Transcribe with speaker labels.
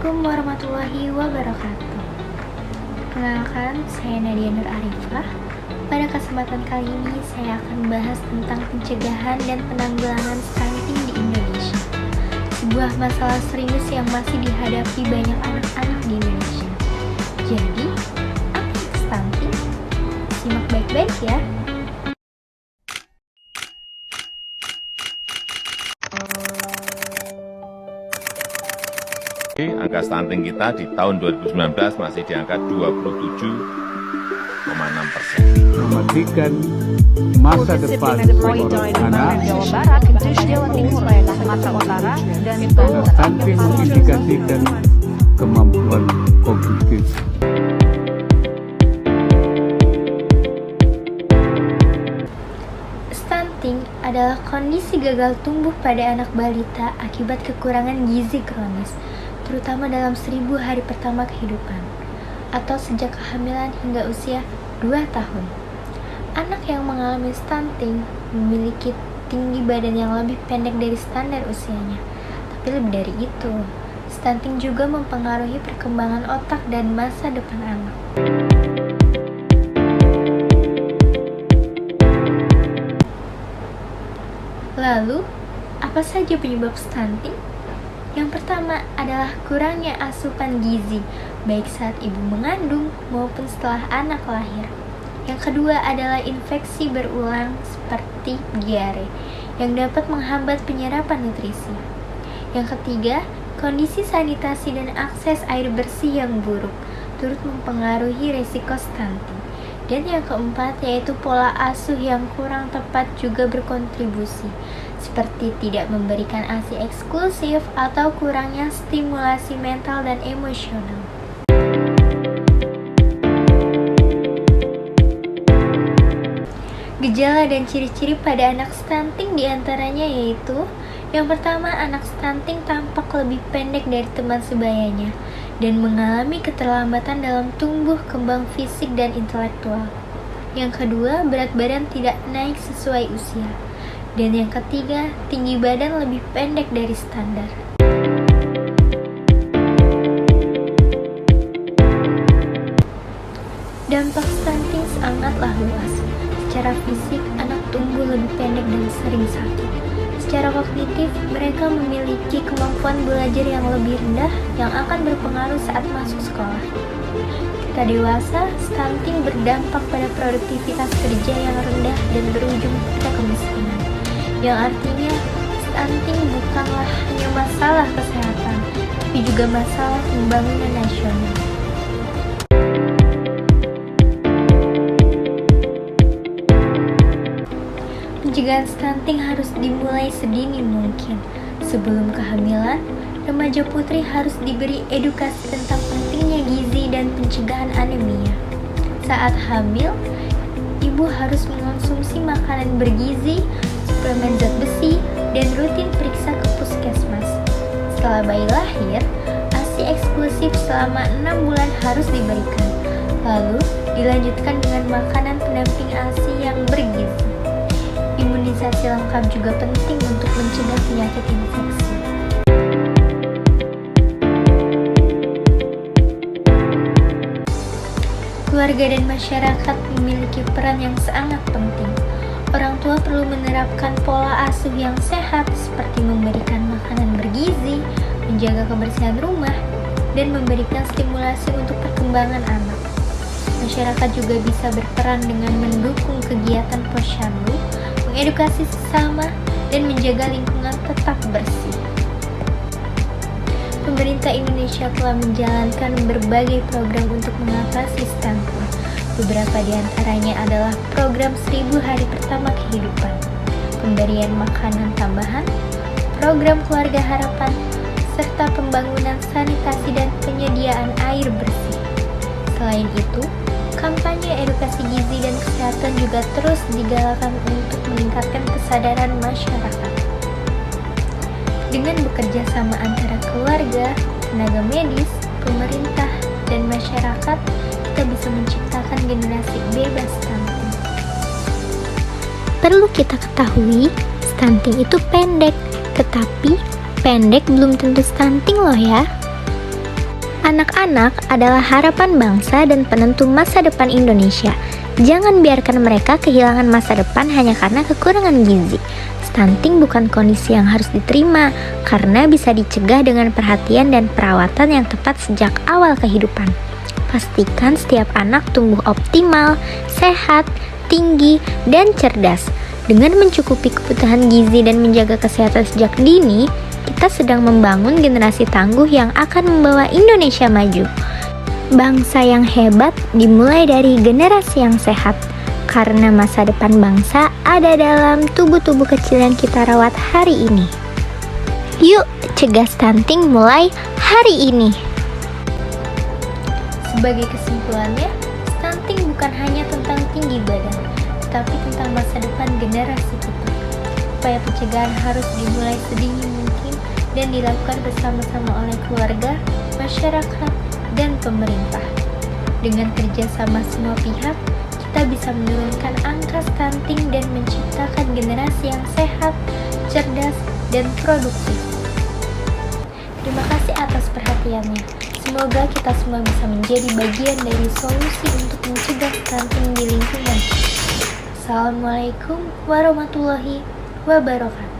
Speaker 1: Assalamualaikum warahmatullahi wabarakatuh. Perkenalkan, saya Nadia Nur Arifah. Pada kesempatan kali ini saya akan membahas tentang pencegahan dan penanggulangan stunting di Indonesia. Sebuah masalah serius yang masih dihadapi banyak anak-anak di Indonesia. Jadi, apa itu stunting? Simak baik-baik ya.
Speaker 2: Angka stunting kita di tahun 2019 masih di angka 27,6%.
Speaker 3: Memastikan masa depan seorang anak
Speaker 4: Jawa Barat, Jawa Timur, Sumatera Utara, dan
Speaker 3: karena stunting mengindikasikan kemampuan kognitif.
Speaker 1: Stunting adalah kondisi gagal tumbuh pada anak balita akibat kekurangan gizi kronis, terutama dalam 1000 hari pertama kehidupan, atau sejak kehamilan hingga usia 2 tahun. Anak yang mengalami stunting memiliki tinggi badan yang lebih pendek dari standar usianya. Tapi lebih dari itu, stunting juga mempengaruhi perkembangan otak dan masa depan anak. Lalu, apa saja penyebab stunting? Yang pertama adalah kurangnya asupan gizi, baik saat ibu mengandung maupun setelah anak lahir. Yang kedua adalah infeksi berulang seperti diare, yang dapat menghambat penyerapan nutrisi. Yang ketiga, kondisi sanitasi dan akses air bersih yang buruk, turut mempengaruhi risiko stunting. Dan yang keempat yaitu pola asuh yang kurang tepat juga berkontribusi, seperti tidak memberikan ASI eksklusif atau kurangnya stimulasi mental dan emosional. Gejala dan ciri-ciri pada anak stunting diantaranya yaitu: yang pertama, anak stunting tampak lebih pendek dari teman sebayanya dan mengalami keterlambatan dalam tumbuh kembang fisik dan intelektual. Yang kedua, berat badan tidak naik sesuai usia. Dan yang ketiga, tinggi badan lebih pendek dari standar. Dampak stunting sangatlah luas. Secara fisik, anak tumbuh lebih pendek dan sering sakit. Secara kognitif, mereka memiliki kemampuan belajar yang lebih rendah yang akan berpengaruh saat masuk sekolah. Ketika dewasa, stunting berdampak pada produktivitas kerja yang rendah dan berujung pada kemiskinan. Yang artinya, stunting bukanlah hanya masalah kesehatan, tapi juga masalah pembangunan nasional. Pencegahan stunting harus dimulai sedini mungkin. Sebelum kehamilan, remaja putri harus diberi edukasi tentang pentingnya gizi dan pencegahan anemia. Saat hamil, ibu harus mengonsumsi makanan bergizi, suplemen zat besi, dan rutin periksa ke puskesmas. Setelah bayi lahir, ASI eksklusif selama 6 bulan harus diberikan. Lalu, dilanjutkan dengan makanan pendamping ASI yang bergizi. Imunisasi lengkap juga penting untuk mencegah penyakit infeksi. Keluarga dan masyarakat memiliki peran yang sangat penting. Orang tua perlu menerapkan pola asuh yang sehat seperti memberikan makanan bergizi, menjaga kebersihan rumah, dan memberikan stimulasi untuk perkembangan anak. Masyarakat juga bisa berperan dengan mendukung kegiatan posyandu, mengedukasi sesama, dan menjaga lingkungan tetap bersih. Pemerintah Indonesia telah menjalankan berbagai program untuk mengatasi stunting. Beberapa di antaranya adalah program 1000 hari pertama kehidupan, pemberian makanan tambahan, program keluarga harapan, serta pembangunan sanitasi dan penyediaan air bersih. Selain itu, kampanye edukasi gizi dan kesehatan juga terus digalakan untuk meningkatkan kesadaran masyarakat. Dengan bekerja sama antara keluarga, tenaga medis, pemerintah, dan masyarakat, kita bisa menciptakan generasi bebas stunting. Perlu kita ketahui, stunting itu pendek, tetapi pendek belum tentu stunting loh ya. Anak-anak adalah harapan bangsa dan penentu masa depan Indonesia. Jangan biarkan mereka kehilangan masa depan hanya karena kekurangan gizi. Stunting bukan kondisi yang harus diterima, karena bisa dicegah dengan perhatian dan perawatan yang tepat sejak awal kehidupan. Pastikan setiap anak tumbuh optimal, sehat, tinggi, dan cerdas. Dengan mencukupi kebutuhan gizi dan menjaga kesehatan sejak dini, kita sedang membangun generasi tangguh yang akan membawa Indonesia maju. Bangsa yang hebat dimulai dari generasi yang sehat, karena masa depan bangsa ada dalam tubuh-tubuh kecil yang kita rawat hari ini. Yuk, cegah stunting mulai hari ini. Sebagai kesimpulannya, stunting bukan hanya tentang tinggi badan, tapi tentang masa depan generasi kita. Upaya pencegahan harus dimulai sedini mungkin dan dilakukan bersama-sama oleh keluarga, masyarakat, dan pemerintah. Dengan kerjasama semua pihak, kita bisa menurunkan angka stunting dan menciptakan generasi yang sehat, cerdas, dan produktif. Terima kasih atas perhatiannya. Semoga kita semua bisa menjadi bagian dari solusi untuk mencegah stunting di lingkungan. Assalamualaikum warahmatullahi wabarakatuh.